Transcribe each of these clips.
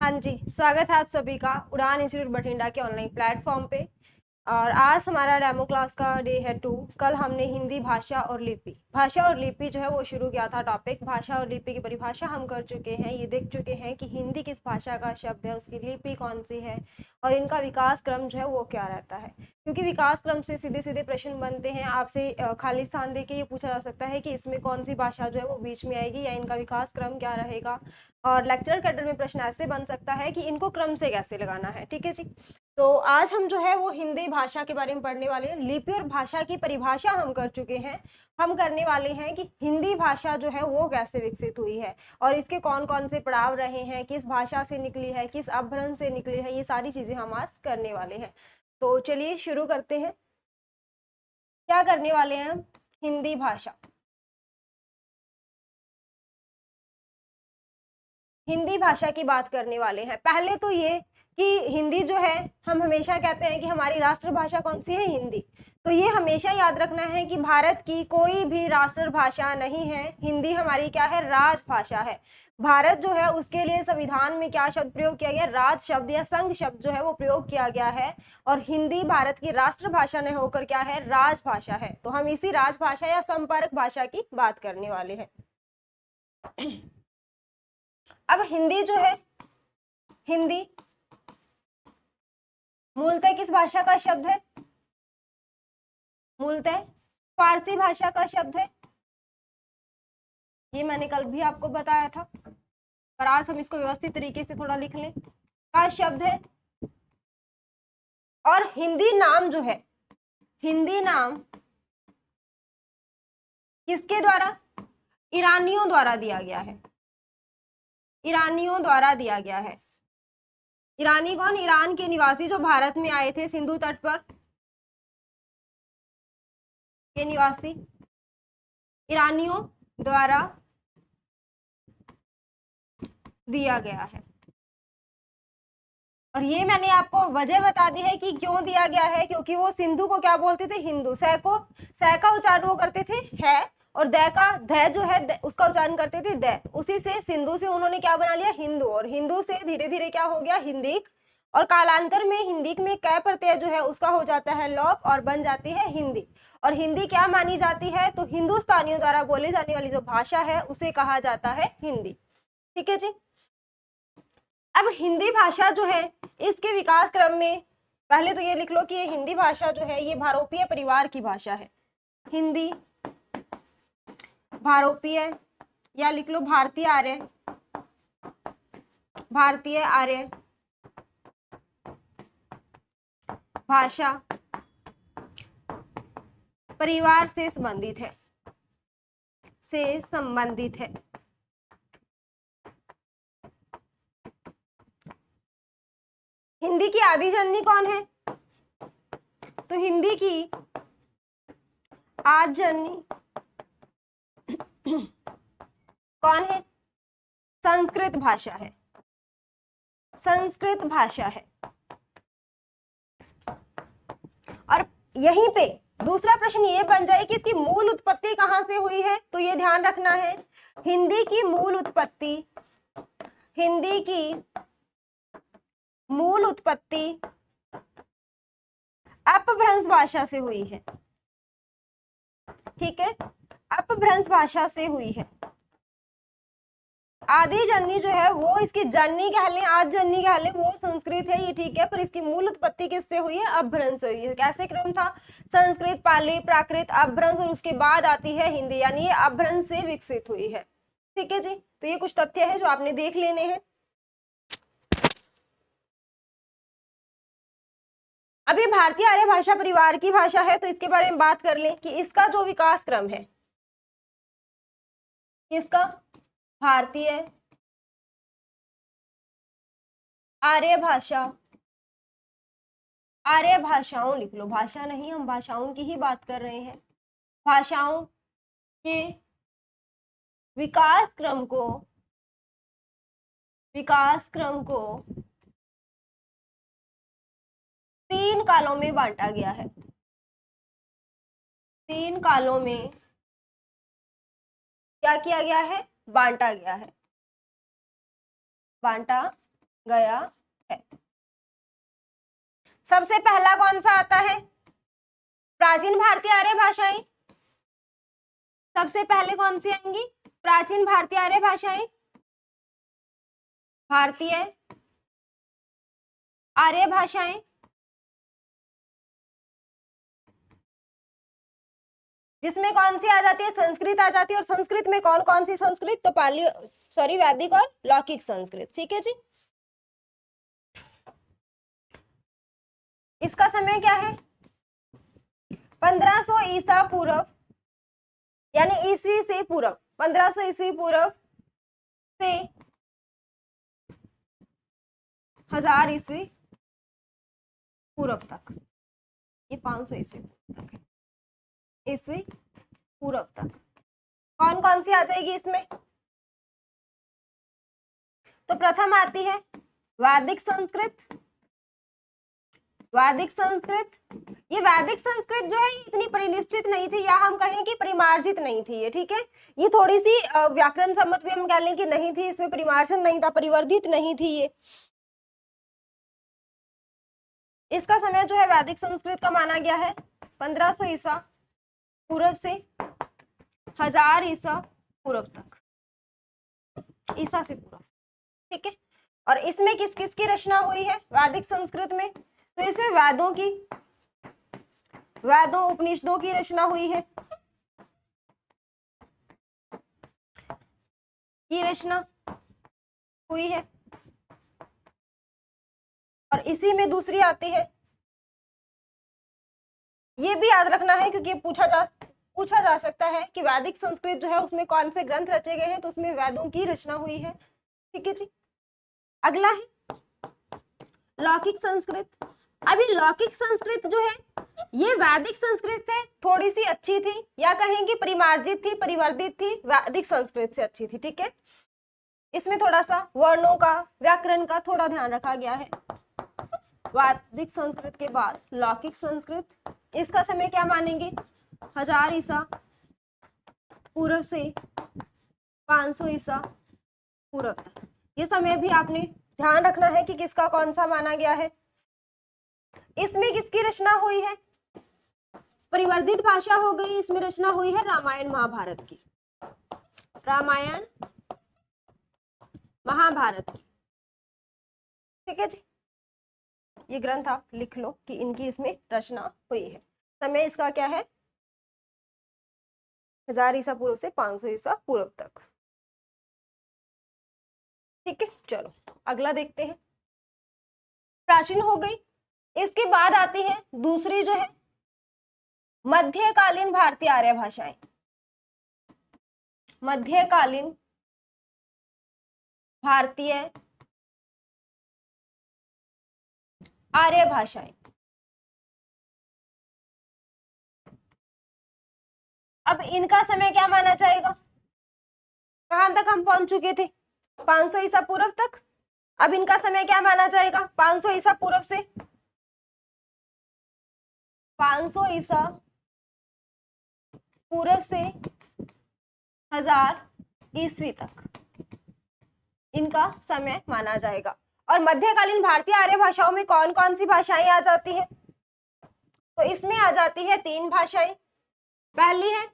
हाँ जी, स्वागत है आप सभी का उड़ान इंस्टीट्यूट बठिंडा के ऑनलाइन प्लेटफॉर्म पे। और आज हमारा डेमो क्लास का डे है 2। कल हमने हिंदी भाषा और लिपि जो है वो शुरू किया था टॉपिक। भाषा और लिपि की परिभाषा हम कर चुके हैं, ये देख चुके हैं कि हिंदी किस भाषा का शब्द है, उसकी लिपि कौन सी है और इनका विकास क्रम जो है वो क्या रहता है। क्योंकि विकास क्रम से सीधे सीधे प्रश्न बनते हैं, आपसे खाली स्थान देके ये पूछा जा सकता है कि इसमें कौन सी भाषा जो है वो बीच में आएगी या इनका विकास क्रम क्या रहेगा। और लेक्चर कैडर में प्रश्न ऐसे बन सकता है कि इनको क्रम से कैसे लगाना है। ठीक है जी। तो आज हम जो है वो हिंदी भाषा के बारे में पढ़ने वाले हैं। लिपि और भाषा की परिभाषा हम कर चुके हैं। हम करने वाले हैं कि हिंदी भाषा जो है वो कैसे विकसित हुई है और इसके कौन कौन से पड़ाव रहे हैं, किस भाषा से निकली है, किस अपभ्रंश से निकली है, ये सारी चीजें हम आज करने वाले हैं। तो चलिए शुरू करते हैं। क्या करने वाले हैं हम? हिंदी भाषा। हिंदी भाषा की बात करने वाले हैं। पहले तो ये कि हिंदी जो है, हम हमेशा कहते हैं कि हमारी राष्ट्रभाषा कौन सी है? हिंदी। तो ये हमेशा याद रखना है कि भारत की कोई भी राष्ट्रभाषा नहीं है, हिंदी हमारी क्या है? राजभाषा है। भारत जो है उसके लिए संविधान में क्या शब्द प्रयोग किया गया? राज शब्द या संघ शब्द जो है वो प्रयोग किया गया है। और हिंदी भारत की राष्ट्रभाषा न होकर क्या है? राजभाषा है। तो हम इसी राजभाषा या संपर्क भाषा की बात करने वाले हैं। अब हिंदी जो है, हिंदी मूलतः किस भाषा का शब्द है? मूलतः फारसी भाषा का शब्द है। ये मैंने कल भी आपको बताया था, पर आज हम इसको व्यवस्थित तरीके से थोड़ा लिख लें। का शब्द है। और हिंदी नाम जो है, हिंदी नाम किसके द्वारा? ईरानियों द्वारा दिया गया है। ईरानियों द्वारा दिया गया है। ईरानी कौन? ईरान के निवासी जो भारत में आए थे सिंधु तट पर के निवासी, ईरानियों द्वारा दिया गया है। और ये मैंने आपको वजह बता दी है कि क्यों दिया गया है, क्योंकि वो सिंधु को क्या बोलते थे? हिंदू। सै को, सै का उच्चारण वो करते थे है, और दै का, दै जो है उसका उच्चारण करते थे दै। उसी से सिंधु से उन्होंने क्या बना लिया? हिंदू। और हिंदू से धीरे धीरे क्या हो गया? हिंदीक। और कालांतर में हिंदीक में कै प्रत्यय जो है उसका हो जाता है लोप और बन जाती है हिंदी। और हिंदी क्या मानी जाती है? तो हिंदुस्तानियों द्वारा बोली जाने वाली जो भाषा है उसे कहा जाता है हिंदी। ठीक है जी। अब हिंदी भाषा जो है इसके विकास क्रम में पहले तो ये लिख लो कि ये हिंदी भाषा जो है ये भारोपीय परिवार की भाषा है। हिंदी भारोपीय, या लिख लो भारतीय आर्य, भारतीय आर्य भाषा परिवार से संबंधित है, से संबंधित है। हिंदी की आदि जननी कौन है? तो हिंदी की आदि जननी कौन है? संस्कृत भाषा है। संस्कृत भाषा है। और यहीं पे दूसरा प्रश्न ये बन जाए कि इसकी मूल उत्पत्ति कहां से हुई है? तो ये ध्यान रखना है, हिंदी की मूल उत्पत्ति, हिंदी की मूल उत्पत्ति अपभ्रंश भाषा से हुई है। ठीक है, अपभ्रंश भाषा से हुई है। आदि जननी जो है वो इसकी जननी कह लें, आदि जननी कह लें, वो संस्कृत है, ये ठीक है, पर इसकी मूल उत्पत्ति किससे हुई है? अपभ्रंश से हुई है। कैसे क्रम था? संस्कृत, पाली, प्राकृत, अपभ्रंश, और उसके बाद आती है हिंदी, यानी ये अपभ्रंश से विकसित हुई है। ठीक है जी। तो ये कुछ तथ्य है जो आपने देख लेने हैं। अब ये भारतीय आर्य भाषा परिवार की भाषा है, तो इसके बारे में बात कर लें कि इसका जो विकास क्रम है, इसका भारतीय आर्य भाषा, आर्य भाषाओं लिख लो, भाषा नहीं, हम भाषाओं की ही बात कर रहे हैं। भाषाओं के विकास क्रम को, विकास क्रम को 3 कालों में बांटा गया है। 3 कालों में क्या किया गया है? बांटा गया है, बांटा गया है। सबसे पहला कौन सा आता है? प्राचीन भारतीय आर्य भाषाएं। सबसे पहले कौन सी आएंगी? प्राचीन भारतीय आर्य भाषाएं, भारतीय आर्य भाषाएं, जिसमें कौन सी आ जाती है? संस्कृत आ जाती है। और संस्कृत में कौन कौन सी संस्कृत? तो वैदिक और लौकिक संस्कृत। ठीक है जी। इसका समय क्या है? 1500 ईसा पूर्व, यानी ईसवी से पूर्व, 1500 ईसवी पूर्व से 1000 ईसवी पूर्व तक। ये 500 ईसवी तक है, ईसवी पूर्व तक। कौन कौन सी आ जाएगी इसमें? तो प्रथम आती है वैदिक संस्कृत। वैदिक संस्कृत, ये वैदिक संस्कृत जो है इतनी परिनिष्ठित नहीं थी, या हम कहें कि परिमार्जित नहीं थी ये। ठीक है, ये थोड़ी सी व्याकरण सम्मत भी हम कह लें कि नहीं थी, इसमें परिमार्जन नहीं था, परिवर्धित नहीं थी ये। इसका समय जो है वैदिक संस्कृत का माना गया है 1500 ईसा पूर्व से 1000 ईसा पूर्व तक, ईसा से पूर्व। ठीक है, और इसमें किस किस की रचना हुई है वैदिक संस्कृत में? तो इसमें वेदों उपनिषदों की रचना हुई है, की रचना हुई है। और इसी में दूसरी आती है, ये भी याद रखना है क्योंकि पूछा जा सकता है कि वैदिक संस्कृत जो है उसमें कौन से ग्रंथ रचे गए हैं, तो उसमें वेदों की रचना हुई है। ठीक है जी। अगला है लौकिक संस्कृत। अभी लौकिक संस्कृत जो है ये वैदिक संस्कृत से थोड़ी सी अच्छी थी, या कहेंगे परिमार्जित थी, परिवर्धित थी, वैदिक संस्कृत से अच्छी थी। ठीक है, इसमें थोड़ा सा वर्णों का, व्याकरण का थोड़ा ध्यान रखा गया है। वैदिक संस्कृत के बाद लौकिक संस्कृत, इसका समय क्या मानेंगे? 1000 ईसा पूर्व से 500 ईसा पूर्व तक। ये समय भी आपने ध्यान रखना है कि किसका कौन सा माना गया है। इसमें किसकी रचना हुई है? परिवर्धित भाषा हो गई, इसमें रचना हुई है रामायण महाभारत की, रामायण महाभारत की। ठीक है जी, ये ग्रंथ आप लिख लो कि इनकी इसमें रचना हुई है। समय इसका क्या है? 1000 ईसा पूर्व से 500 ईसा पूर्व तक। ठीक है, चलो अगला देखते हैं। प्राचीन हो गई, इसके बाद आती है दूसरी जो है मध्यकालीन भारतीय आर्य भाषाएं। मध्यकालीन भारतीय आर्य भाषाएं। अब इनका समय क्या माना जाएगा? कहां तक हम पहुंच चुके थे? 500 ईसा पूर्व तक। अब इनका समय क्या माना जाएगा? 500 ईसा पूर्व से 500 ईसा पूर्व से 1000 ईस्वी तक इनका समय माना जाएगा। और मध्यकालीन भारतीय आर्य भाषाओं में कौन कौन सी भाषाएं आ जाती हैं? तो इसमें आ जाती है 3 भाषाएं। पहली है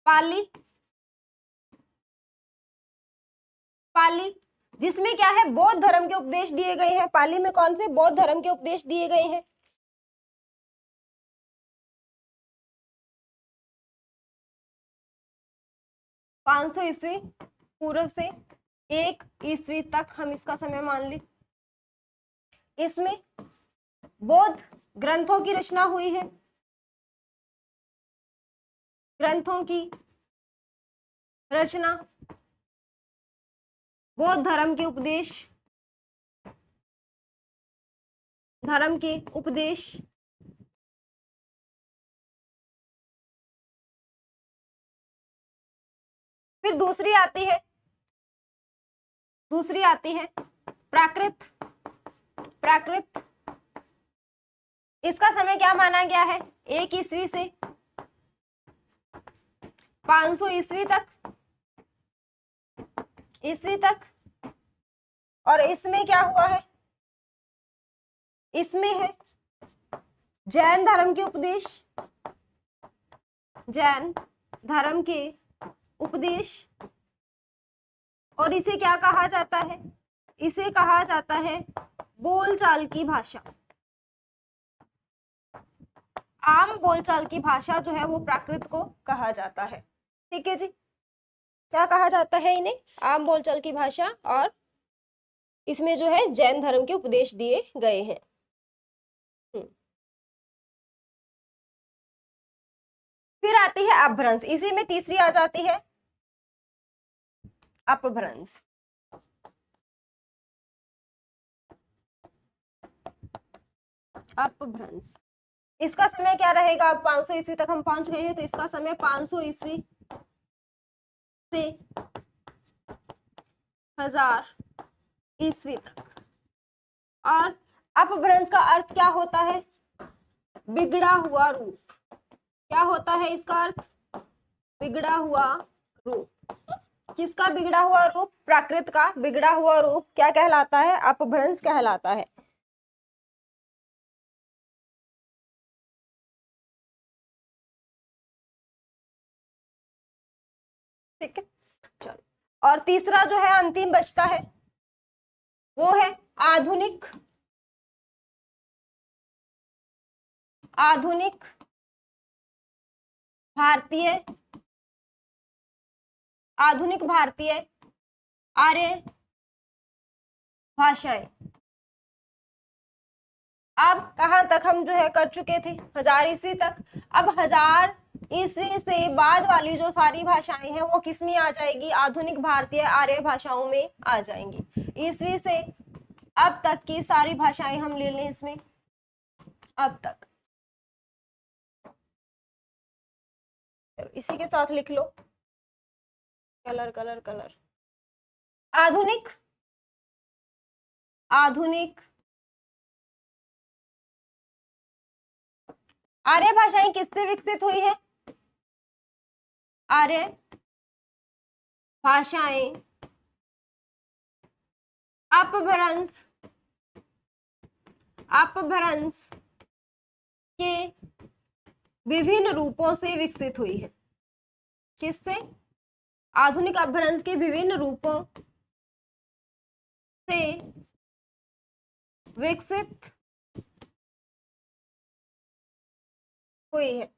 पाली। पाली जिसमें क्या है? बौद्ध धर्म के उपदेश दिए गए हैं। पाली में कौन से बौद्ध धर्म के उपदेश दिए गए हैं? पांच सौ ईस्वी पूर्व से 1 ईस्वी तक हम इसका समय मान ली। इसमें बौद्ध ग्रंथों की रचना हुई है, ग्रंथों की रचना, बौद्ध धर्म के उपदेश, धर्म के उपदेश, फिर दूसरी आती है प्राकृत। प्राकृत इसका समय क्या माना गया है? 1 ईस्वी से 500 ईस्वी तक ईस्वी तक। और इसमें क्या हुआ है, इसमें है जैन धर्म के उपदेश, जैन धर्म के उपदेश। और इसे क्या कहा जाता है, इसे कहा जाता है बोलचाल की भाषा। आम बोलचाल की भाषा जो है वो प्राकृत को कहा जाता है। ठीक है जी, क्या कहा जाता है इन्हें, आम बोलचाल की भाषा। और इसमें जो है जैन धर्म के उपदेश दिए गए हैं। फिर आती है अपभ्रंश, इसी में तीसरी आ जाती है अपभ्रंश। अपभ्रंश, इसका समय क्या रहेगा, अब 500 ईस्वी तक हम पहुंच गए हैं, तो इसका समय 500 ईस्वी से 1000 ईस्वी तक। और अपभ्रंश का अर्थ क्या होता है, बिगड़ा हुआ रूप। क्या होता है इसका अर्थ, बिगड़ा हुआ रूप। किसका बिगड़ा हुआ रूप, प्राकृत का बिगड़ा हुआ रूप क्या कहलाता है, अपभ्रंश कहलाता है। ठीक है, चलो। और तीसरा जो है अंतिम बचता है वो है आधुनिक, आधुनिक भारतीय, आधुनिक भारतीय आर्य भाषाएं। अब कहां तक हम जो है कर चुके थे, 1000 ईस्वी तक। अब 1000 ईस्वी से बाद वाली जो सारी भाषाएं हैं वो किस में आ जाएगी, आधुनिक भारतीय आर्य भाषाओं में आ जाएंगी। ईस्वी से अब तक की सारी भाषाएं हम ले लें इसमें, अब तक। इसी के साथ लिख लो, कलर कलर कलर। आधुनिक, आधुनिक आर्य भाषाएं किससे विकसित हुई है, आर्य भाषाएं अपभ्रंश, अपभ्रंश के विभिन्न रूपों से विकसित हुई है। किससे, आधुनिक अपभ्रंश के विभिन्न रूपों से विकसित हुई है,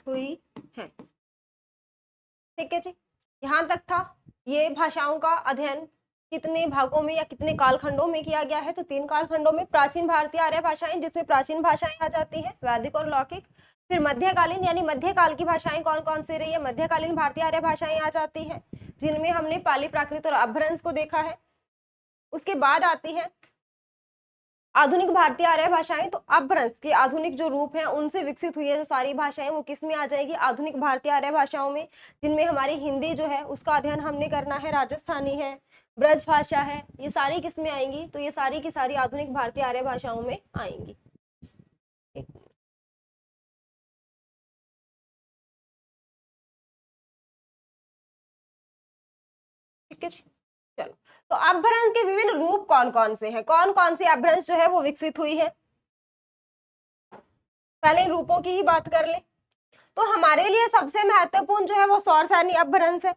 हुई है। ठीक है जी, यहां तक था। ये भाषाओं का अध्ययन कितने भागों में या कितने कालखंडों में किया गया है, तो 3 कालखंडों में। प्राचीन भारतीय आर्य भाषाएं, जिसमें प्राचीन भाषाएं आ जाती है, वैदिक और लौकिक। फिर मध्यकालीन यानी मध्यकाल की भाषाएं कौन कौन सी रही है, मध्यकालीन भारतीय आर्य भाषाएं आ जाती है, जिनमें हमने पाली, प्राकृत और अपभ्रंश को देखा है। उसके बाद आती है आधुनिक भारतीय आर्य भाषाएं। तो अपभ्रंश के आधुनिक जो रूप हैं उनसे विकसित हुई है जो सारी भाषाएं, वो किस में आ जाएगी, आधुनिक भारतीय आर्य भाषाओं में, जिनमें हमारी हिंदी जो है उसका अध्ययन हमने करना है, राजस्थानी है, ब्रज भाषा है, ये सारी किस में आएंगी, तो ये सारी की सारी आधुनिक भारतीय आर्य भाषाओं में आएंगी। ठीक है, चलो। तो अपभ्रंश के विभिन्न रूप कौन कौन से हैं, कौन कौन सी अपभ्रंश जो है वो विकसित हुई है, पहले इन रूपों की ही बात कर ले। तो हमारे लिए सबसे महत्वपूर्ण जो है वो सौरसैनी अपभ्रंश है।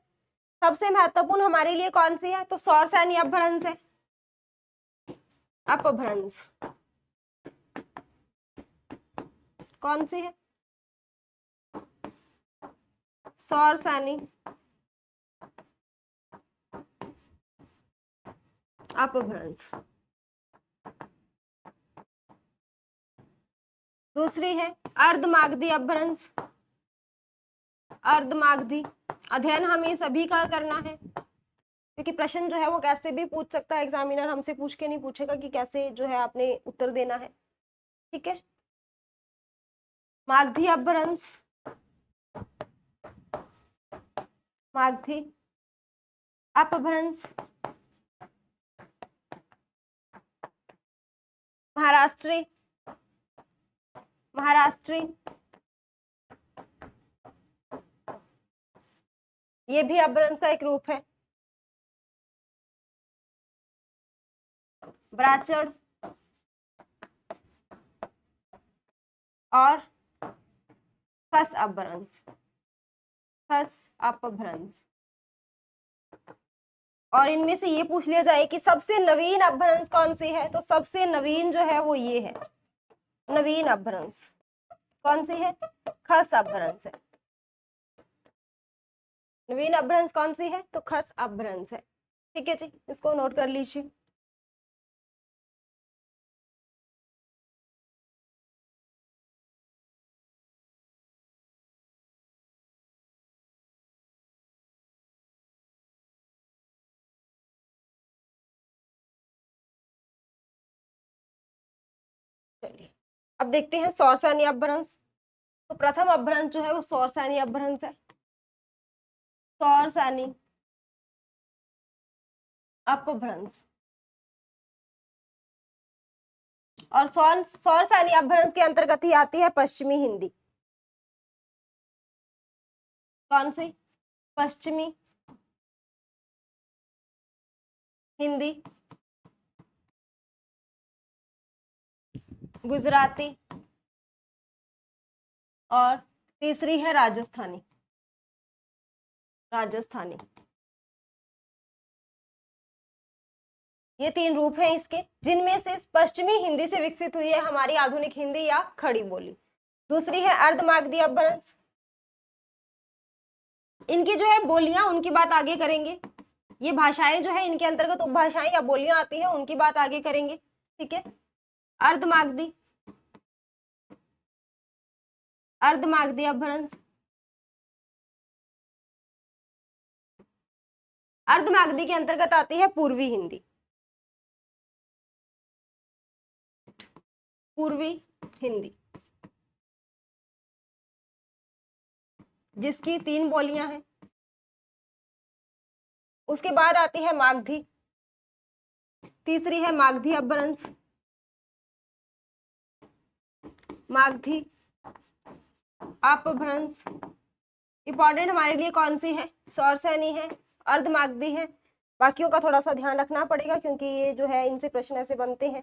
सबसे महत्वपूर्ण हमारे लिए कौन सी है, तो सौरसैनी अपभ्रंश है। अपभ्रंश कौन सी है, सौरसैनी अपभ्रंश। दूसरी है अर्धमागधी अपभ्रंश, अर्धमागधी। अध्ययन हमें सभी का करना है, क्योंकि प्रश्न जो है वो कैसे भी पूछ सकता है, एग्जामिनर हमसे पूछ के नहीं पूछेगा कि कैसे जो है आपने उत्तर देना है। ठीक है, मागधी अपभ्रंश, मागधी अपभ्रंश। महाराष्ट्री, महाराष्ट्री ये भी अपभ्रंश का एक रूप है। ब्राचड़ और खस अपभ्रंश, खस अपभ्रंश। और इनमें से ये पूछ लिया जाए कि सबसे नवीन अपभ्रंश कौन सी है, तो सबसे नवीन जो है वो ये है, नवीन अपभ्रंश कौन सी है, खस अपभ्रंश है। नवीन अपभ्रंश कौन सी है, तो खस अपभ्रंश है। ठीक है जी, इसको नोट कर लीजिए। चलिए अब देखते हैं सौरसेनी अपभ्रंश। तो प्रथम अपभ्रंश जो है वो सौरसेनी अपभ्रंश है, सौरसेनी अपभ्रंश। और सौरसेनी अपभ्रंश के अंतर्गत ही आती है पश्चिमी हिंदी। कौन सी, पश्चिमी हिंदी, गुजराती और तीसरी है राजस्थानी, राजस्थानी। ये तीन रूप हैं इसके, जिनमें से पश्चिमी हिंदी से विकसित हुई है हमारी आधुनिक हिंदी या खड़ी बोली। दूसरी है अर्धमागधी अपभ्रंश। इनकी जो है बोलियां, उनकी बात आगे करेंगे। ये भाषाएं जो है इनके अंतर्गत उपभाषाएं या बोलियां आती हैं, उनकी बात आगे करेंगे। ठीक है, अर्धमागधी, अर्धमागधी अपभ्रंश। अर्धमागधी के अंतर्गत आती है पूर्वी हिंदी, पूर्वी हिंदी, जिसकी तीन बोलियां हैं। उसके बाद आती है मागधी, तीसरी है मागधी अपभ्रंश, मागधी अपभ्रंश। इंपॉर्टेंट हमारे लिए कौन सी है, सौरसेनी है, अर्धमागधी है। बाकियों का थोड़ा सा ध्यान रखना पड़ेगा क्योंकि ये जो है इनसे प्रश्न ऐसे बनते हैं।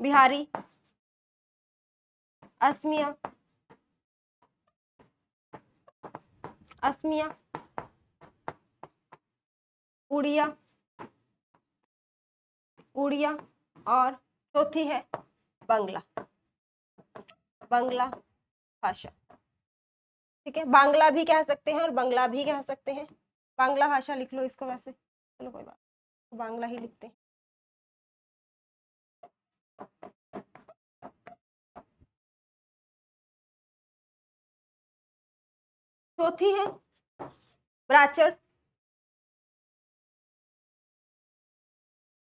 बिहारी, असमिया, असमिया, उड़िया, उड़िया और चौथी है बांग्ला, बांग्ला भाषा। ठीक है, बांग्ला भी कह सकते हैं और बंगला भी कह सकते हैं। बांग्ला भाषा लिख लो इसको, वैसे चलो कोई बात, तो बांग्ला ही लिखते हैं। चौथी है ब्राचड़।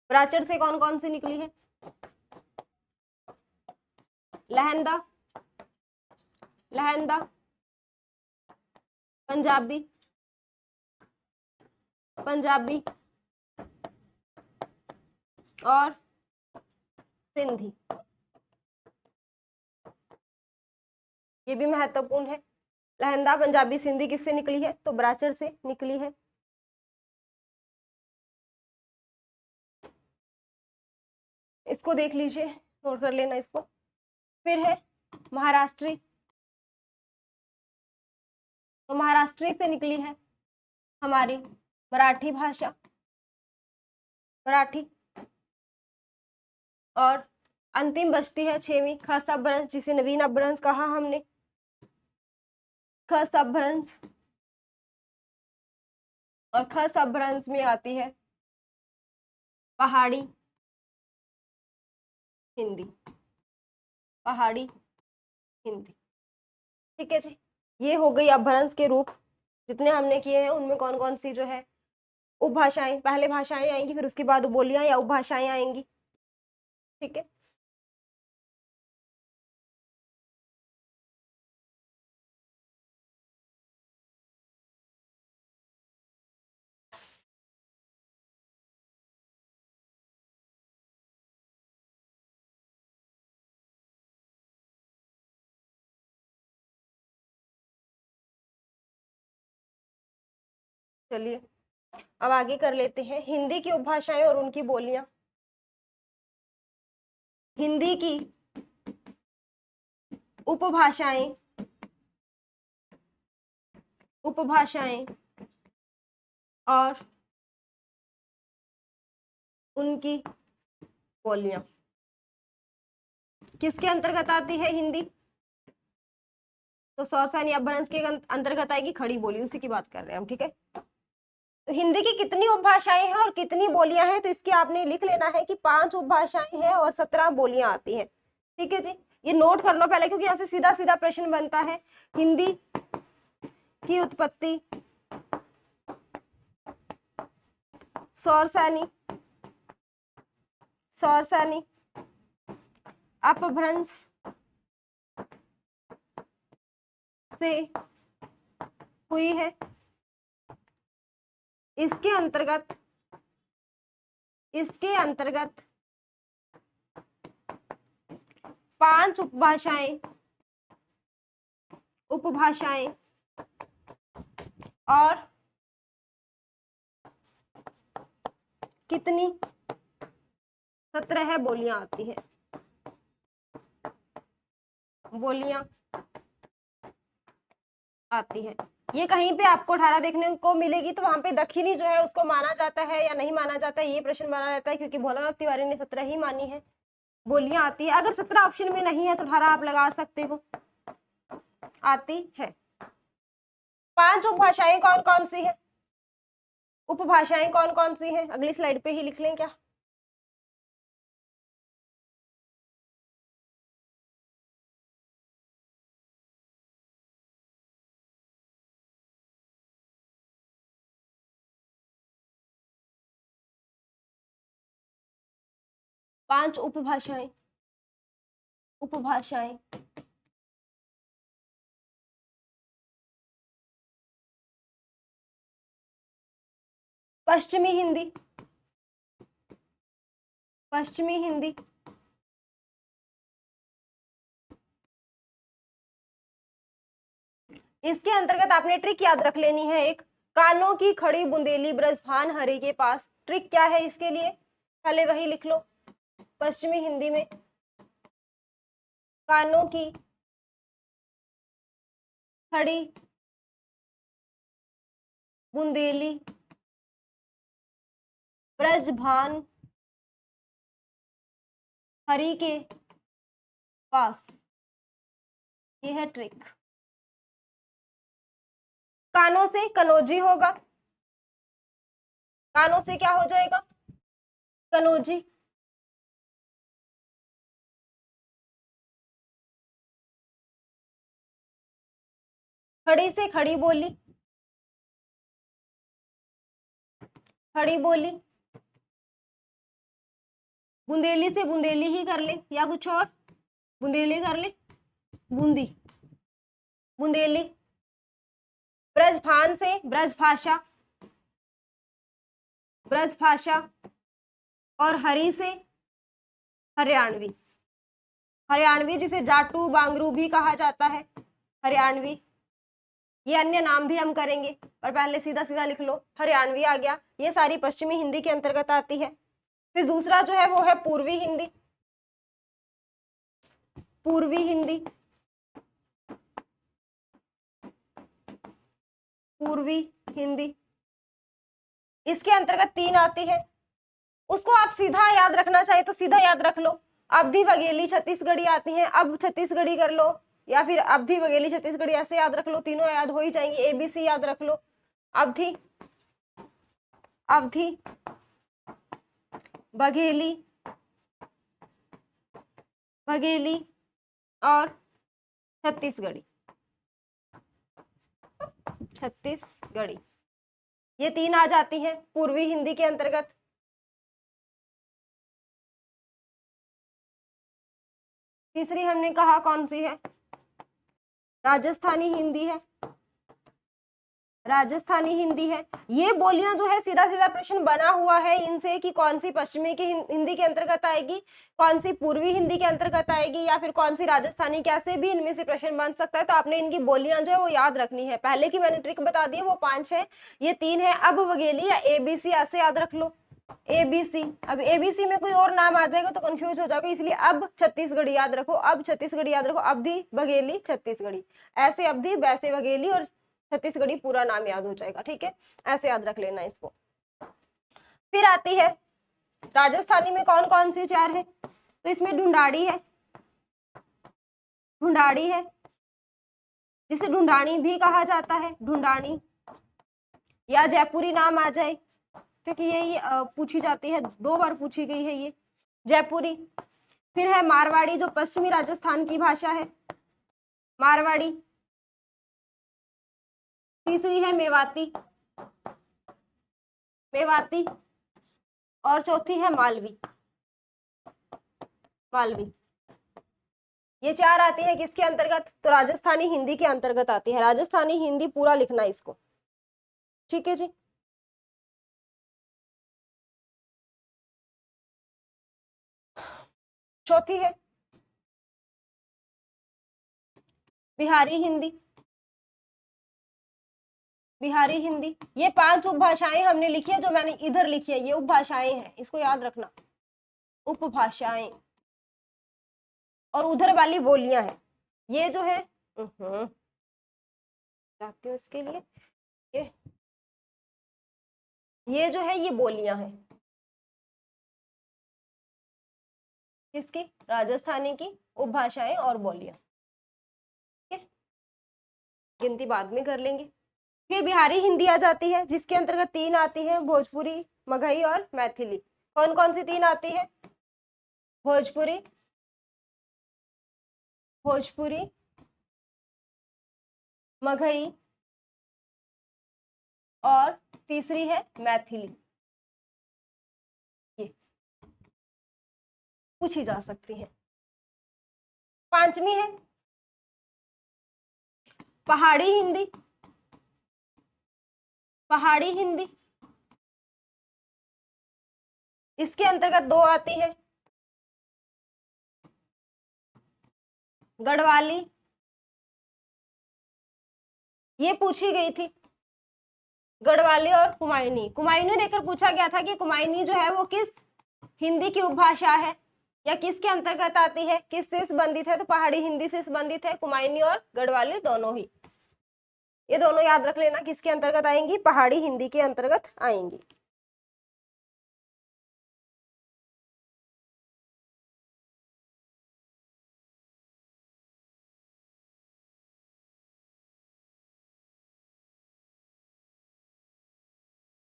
ब्राचड़ से कौन कौन सी निकली है, लहंदा, लहंदा, पंजाबी, पंजाबी और सिंधी। ये भी महत्वपूर्ण है। लहंदा, पंजाबी, सिंधी किससे निकली है, तो ब्राचड़ से निकली है। इसको देख लीजिए, नोट कर लेना इसको। फिर है महाराष्ट्री, तो महाराष्ट्री से निकली है हमारी मराठी भाषा, मराठी। और अंतिम बचती है छेवीं खस अपभ्रंश, जिसे नवीन अपभ्रंश कहा हमने, खस अपभ्रंश। और खस अपभ्रंश में आती है पहाड़ी हिंदी, पहाड़ी हिंदी। ठीक है जी, ये हो गई अपभ्रंश के रूप जितने हमने किए हैं। उनमें कौन कौन सी जो है उपभाषाएं, पहले भाषाएं आएंगी, फिर उसके बाद बोलियां या उपभाषाएं आएंगी। ठीक है। चलिए अब आगे कर लेते हैं हिंदी की उपभाषाएं और उनकी बोलियां। हिंदी की उपभाषाएं उपभाषाएं और उनकी बोलियां किसके अंतर्गत आती है हिंदी? तो सौरसानी अपभ्रंश के अंतर्गत आएगी खड़ी बोली, उसी की बात कर रहे हैं हम, ठीक है। तो हिंदी की कितनी उपभाषाएं हैं और कितनी बोलियां हैं, तो इसकी आपने लिख लेना है कि 5 उपभाषाएं हैं और 17 बोलियां आती हैं, ठीक है जी। ये नोट कर लो पहले, क्योंकि यहाँ से सीधा सीधा प्रश्न बनता है। हिंदी की उत्पत्ति सौरसानी अपभ्रंश से हुई है। इसके अंतर्गत 5 उपभाषाएं और कितनी 17 बोलियां आती है। बोलियां आती है। ये कहीं पे आपको 18 देखने को मिलेगी, तो वहां पे दक्षिणी जो है उसको माना जाता है या नहीं माना जाता है, ये प्रश्न बना रहता है, क्योंकि भोलानाथ तिवारी ने 17 ही मानी है। बोलियां आती है। अगर 17 ऑप्शन में नहीं है तो 18 आप लगा सकते हो, आती है। 5 उपभाषाएं कौन कौन सी है? उपभाषाएं कौन कौन सी है, अगली स्लाइड पे ही लिख लें क्या? पांच उपभाषाएं पश्चिमी हिंदी, इसके अंतर्गत आपने ट्रिक याद रख लेनी है। एक, कानों की खड़ी बुंदेली ब्रजभान हरि के पास, ट्रिक क्या है इसके लिए, पहले वही लिख लो। पश्चिमी हिंदी में कानों की खड़ी बुंदेली ब्रजभान हरि के पास, ये है ट्रिक। कानों से कनौजी होगा, कानों से क्या हो जाएगा, कनौजी। खड़ी से खड़ी बोली, बुंदेली से बुंदेली ही कर ले या कुछ और, बुंदेली कर ले, बुंदेली। ब्रजभान से ब्रजभाषा और हरि से हरियाणवी जिसे जाटू बांगरू भी कहा जाता है, हरियाणवी। ये अन्य नाम भी हम करेंगे, पर पहले सीधा सीधा लिख लो, हरियाणवी आ गया। ये सारी पश्चिमी हिंदी के अंतर्गत आती है। फिर दूसरा जो है वो है पूर्वी हिंदी, इसके अंतर्गत 3 आती है। उसको आप सीधा याद रखना चाहे तो सीधा याद रख लो। अवधी बघेली छत्तीसगढ़ी आती है, अब छत्तीसगढ़ी कर लो, या फिर अवधी बघेली छत्तीसगढ़ी ऐसे याद रख लो, तीनों याद हो ही जाएंगे। ABC याद रख लो, अवधी बघेली और छत्तीसगढ़ी, ये 3 आ जाती हैं पूर्वी हिंदी के अंतर्गत। तीसरी हमने कहा कौन सी है, राजस्थानी हिंदी है। राजस्थानी हिंदी है। ये बोलियां जो है सीधा सीधा प्रश्न बना हुआ है इनसे कि कौन सी पश्चिमी की हिंदी के अंतर्गत आएगी, कौन सी पूर्वी हिंदी के अंतर्गत आएगी, या फिर कौन सी राजस्थानी, कैसे भी इनमें से प्रश्न बन सकता है। तो आपने इनकी बोलियां जो है वो याद रखनी है। पहले की मैंने ट्रिक बता दी है, वो 5 है, ये 3 है। अब वगेली या एबीसी ऐसे याद रख लो, एबीसी। अब एबीसी में कोई और नाम आ जाएगा तो कंफ्यूज हो जाएगा, इसलिए अब छत्तीसगढ़ी याद रखो, अब छत्तीसगढ़ी याद रखो, अवधि बघेली छत्तीसगढ़ी, ऐसे अवधि वैसे बघेली और छत्तीसगढ़ी पूरा नाम याद हो जाएगा। ठीक है, ऐसे याद रख लेना इसको। फिर आती है राजस्थानी में कौन कौन सी 4 है, तो इसमें ढूंढाड़ी है, ढूंढाड़ी है जिसे ढूंढानी भी कहा जाता है, ढूंढानी, या जयपुरी नाम आ जाए क्योंकि ये पूछी जाती है, 2 बार पूछी गई है ये जयपुरी। फिर है मारवाड़ी जो पश्चिमी राजस्थान की भाषा है, मारवाड़ी। तीसरी है मेवाती, मेवाती। और चौथी है मालवी, मालवी। ये 4 आती है किसके अंतर्गत, तो राजस्थानी हिंदी के अंतर्गत आती है। राजस्थानी हिंदी पूरा लिखना इसको, ठीक है जी। चौथी है बिहारी हिंदी, बिहारी हिंदी। ये 5 उपभाषाएं हमने लिखी है, जो मैंने इधर लिखी है ये उपभाषाएं हैं, इसको याद रखना, उपभाषाएं। और उधर वाली बोलियां हैं, ये जो है चाहती हूँ इसके लिए, ये जो है ये बोलियां हैं किसकी, राजस्थानी की उपभाषाएं और बोलियां। ठीक है, गिनती बाद में कर लेंगे। फिर बिहारी हिंदी आ जाती है जिसके अंतर्गत 3 आती है, भोजपुरी, मगही और मैथिली। कौन कौन सी 3 आती है, भोजपुरी, भोजपुरी, मगही और तीसरी है मैथिली। ये पूछी जा सकती है। 5वीं है पहाड़ी हिंदी, पहाड़ी हिंदी। इसके अंतर्गत 2 आती है, गढ़वाली, ये पूछी गई थी, गढ़वाली और कुमायूनी। कुमायूनी लेकर पूछा गया था कि कुमायूनी जो है वो किस हिंदी की उपभाषा है या किसके अंतर्गत आती है, किससे संबंधित है, तो पहाड़ी हिंदी से संबंधित है, कुमायूनी और गढ़वाली दोनों ही। ये दोनों याद रख लेना, किसके अंतर्गत आएंगी, पहाड़ी हिंदी के अंतर्गत आएंगी।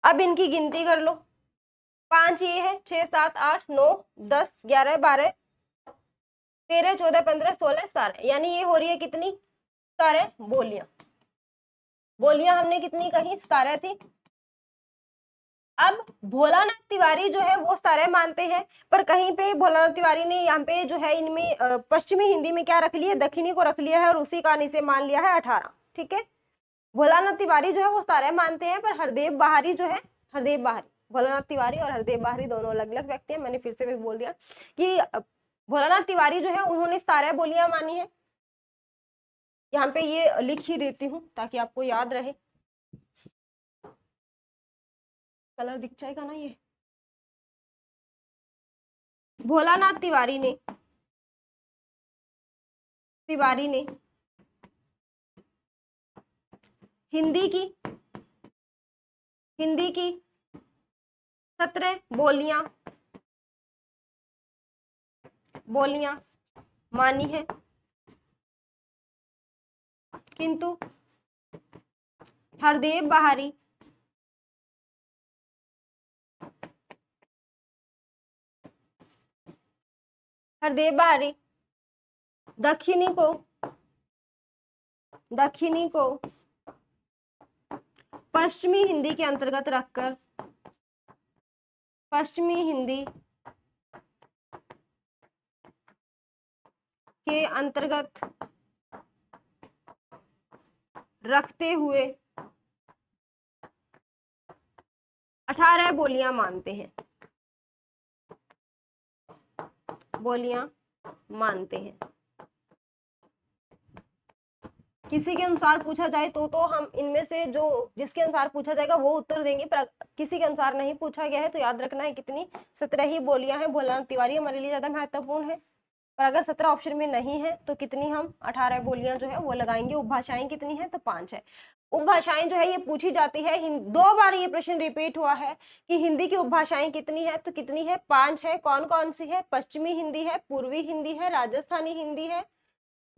अब इनकी गिनती कर लो, 5 ये है, 6 7 8 9 10 11 12 13 14 15 16 17, यानी ये हो रही है कितनी, 17 बोलियां। बोलियां हमने कितनी कही, 17 थी। अब भोलानाथ तिवारी जो है वो 17 मानते हैं, पर कहीं पे भोलानाथ तिवारी ने यहाँ पे जो है इनमें पश्चिमी हिंदी में क्या रख लिया, दक्षिणी को रख लिया है और उसी का इसे मान लिया है 18। ठीक है, भोलानाथ तिवारी जो है वो 17 मानते हैं, पर हरदेव बाहरी जो है, हरदेव बाहरी, भोलानाथ तिवारी और हरदेव बाहरी दोनों अलग अलग व्यक्ति हैं। मैंने फिर से भी बोल दिया कि भोलानाथ तिवारी जो है उन्होंने 17 बोलियां मानी है। यहाँ पे ये लिख ही देती हूँ ताकि आपको याद रहे, कलर दिख जाएगा ना ये। भोलानाथ तिवारी ने, तिवारी ने हिंदी की, हिंदी की 17 बोलियां, बोलियां मानी है, किंतु हरदेव बाहरी, हरदेव बाहरी दक्षिणी को, दक्षिणी को पश्चिमी हिंदी के अंतर्गत रखकर, पश्चिमी हिंदी के अंतर्गत रखते हुए 18 बोलियां मानते हैं, बोलियां मानते हैं। किसी के अनुसार पूछा जाए तो हम इनमें से जो जिसके अनुसार पूछा जाएगा वो उत्तर देंगे, पर किसी के अनुसार नहीं पूछा गया है तो याद रखना है कितनी 17 ही बोलियां हैं। भोलानाथ तिवारी हमारे लिए ज्यादा महत्वपूर्ण है, पर अगर 17 ऑप्शन में नहीं है तो कितनी हम 18 बोलियां जो है वो लगाएंगे। उपभाषाएं कितनी है तो 5 है। उपभाषाएं जो है ये पूछी जाती है, 2 बार ये प्रश्न रिपीट हुआ है कि हिंदी की उपभाषाएं कितनी है, तो कितनी है 5 है। कौन कौन सी है? पश्चिमी हिंदी है, पूर्वी हिंदी है, राजस्थानी हिंदी है,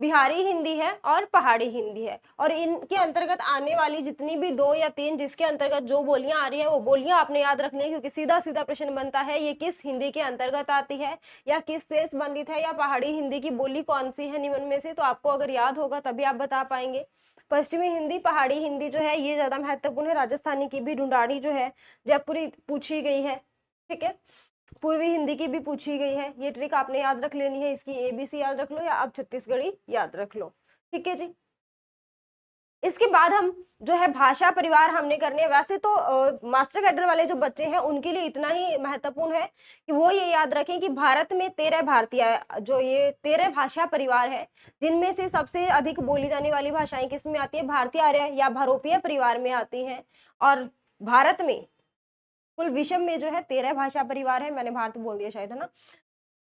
बिहारी हिंदी है और पहाड़ी हिंदी है। और इनके अंतर्गत आने वाली जितनी भी 2 या 3 जिसके अंतर्गत जो बोलियां आ रही है वो बोलियां आपने याद रखनी है, क्योंकि सीधा सीधा प्रश्न बनता है ये किस हिंदी के अंतर्गत आती है या किस से संबंधित है, या पहाड़ी हिंदी की बोली कौन सी है निम्न में से। तो आपको अगर याद होगा तभी आप बता पाएंगे। पश्चिमी हिंदी, पहाड़ी हिंदी जो है ये ज्यादा महत्वपूर्ण है। राजस्थानी की भी ढूंढाड़ी जो है जयपुरी पूछी गई है, ठीक है। पूर्वी हिंदी की भी पूछी गई है। ये ट्रिक आपने याद रख लेनी है, इसकी एबीसी याद रख लो या अब छत्तीसगढ़ी याद रख लो, ठीक है जी। इसके बाद हम जो है भाषा परिवार हमने करने, वैसे तो मास्टर कैडर वाले जो बच्चे हैं उनके लिए इतना ही महत्वपूर्ण है कि वो ये याद रखें कि भारत में 13 भारतीय जो ये 13 भाषा परिवार है, जिनमें से सबसे अधिक बोली जाने वाली भाषाएं किस में आती है? भारतीय आर्य या भारोपीय परिवार में आती हैं। और भारत में कुल विश्व में जो है 13 भाषा परिवार है, मैंने भारत बोल दिया शायद, है ना।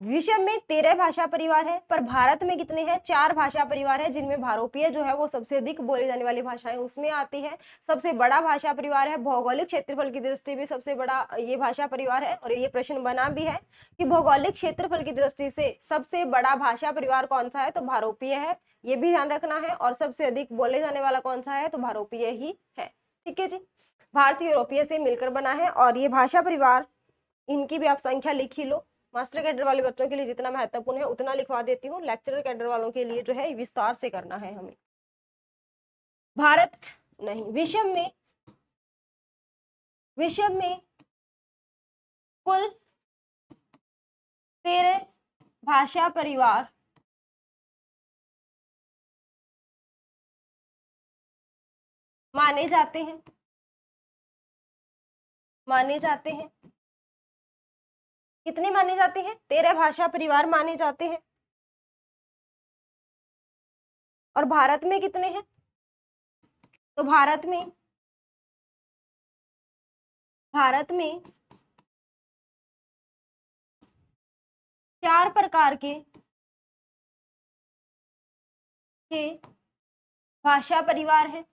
विश्व में 13 भाषा परिवार है, पर भारत में कितने हैं? 4 भाषा परिवार है, जिनमें भारोपीय जो है वो सबसे अधिक बोली जाने वाली भाषाएं उसमें आती है। सबसे बड़ा भाषा परिवार है, भौगोलिक क्षेत्रफल की दृष्टि भी सबसे बड़ा ये भाषा परिवार है। और ये प्रश्न बना भी है कि भौगोलिक क्षेत्रफल की दृष्टि से सबसे बड़ा भाषा परिवार कौन सा है? तो भारोपीय है, ये भी ध्यान रखना है। और सबसे अधिक बोले जाने वाला कौन सा है? तो भारोपीय ही है, ठीक है जी। भारतीय यूरोपीय से मिलकर बना है। और ये भाषा परिवार, इनकी भी आप संख्या लिख ही लो। मास्टर कैडर वाले बच्चों के लिए जितना महत्वपूर्ण है उतना लिखवा देती हूँ, लेक्चरर कैडर वालों के लिए जो है विस्तार से करना है हमें। भारत नहीं, विश्व में कुल 13 भाषा परिवार माने जाते हैं, माने जाते हैं। कितने माने जाते हैं? 13 भाषा परिवार माने जाते हैं। और भारत में कितने हैं? तो भारत में 4 प्रकार के भाषा परिवार है।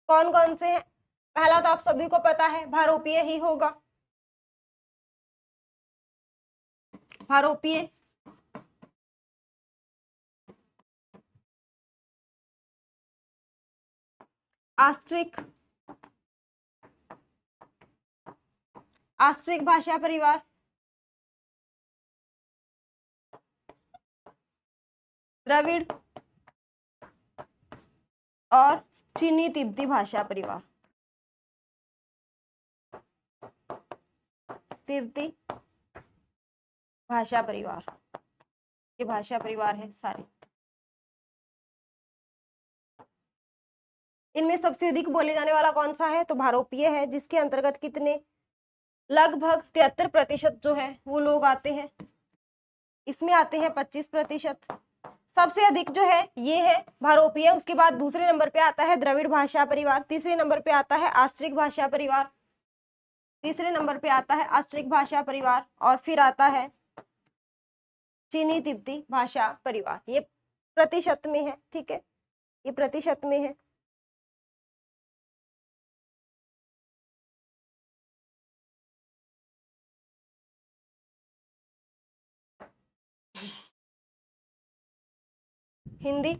कौन कौन से हैं? पहला तो आप सभी को पता है, भारोपीय ही होगा। भारोपीय, आस्ट्रिक, आस्ट्रिक भाषा परिवार, द्रविड़ और चीनी तिब्बती भाषा परिवार, तिब्बती भाषा परिवार, ये भाषा परिवार है सारे। इनमें सबसे अधिक बोले जाने वाला कौन सा है? तो भारोपीय है, जिसके अंतर्गत कितने लगभग 73% जो है वो लोग आते हैं। इसमें आते हैं 25%। सबसे अधिक जो है ये है भारोपीय। उसके बाद दूसरे नंबर पे आता है द्रविड़ भाषा परिवार, तीसरे नंबर पे आता है आस्ट्रिक भाषा परिवार, तीसरे नंबर पे आता है आस्ट्रिक भाषा परिवार, और फिर आता है चीनी तिब्बती भाषा परिवार। ये प्रतिशत में है, ठीक है, ये प्रतिशत में है। हिंदी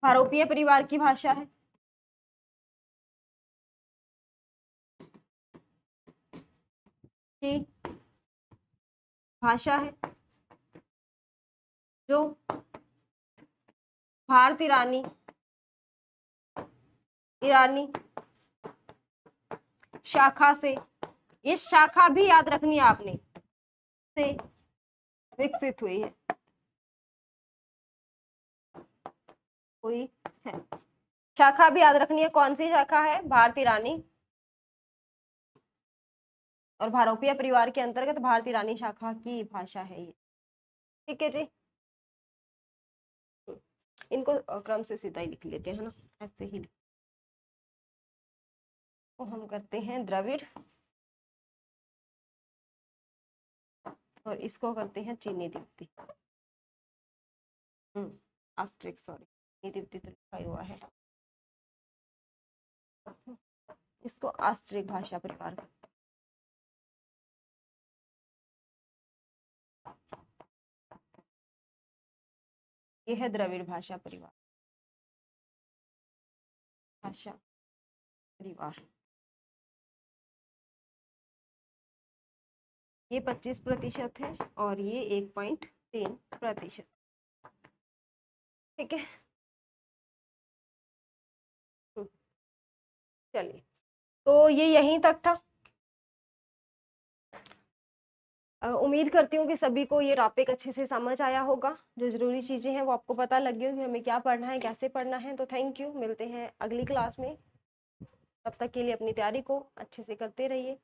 भारोपीय परिवार की भाषा है। की भाषा है जो भारत ईरानी शाखा से, इस शाखा भी याद रखनी है आपने, से विकसित हुई है। कोई है। शाखा भी याद रखनी है, कौन सी शाखा है? भारती रानी, और भारोपीय परिवार के अंतर्गत भारती रानी शाखा की भाषा है ये। ठीक है जी, इनको क्रम से सीधा ही लिख लेते हैं ना, ऐसे ही। तो हम करते हैं द्रविड़, और इसको करते हैं चीनी दीप्ति। आस्ट्रिक, सॉरी, चीनी दीप्ति तो लिखा ही हुआ है, इसको आस्ट्रिक भाषा परिवार। ये है द्रविड़ भाषा परिवार, भाषा परिवार। ये 25% है और ये 1.3%। ठीक है, चलिए, तो ये यहीं तक था। उम्मीद करती हूँ कि सभी को ये टॉपिक अच्छे से समझ आया होगा, जो ज़रूरी चीज़ें हैं वो आपको पता लगी होगी, हमें क्या पढ़ना है, कैसे पढ़ना है। तो थैंक यू, मिलते हैं अगली क्लास में। तब तक के लिए अपनी तैयारी को अच्छे से करते रहिए।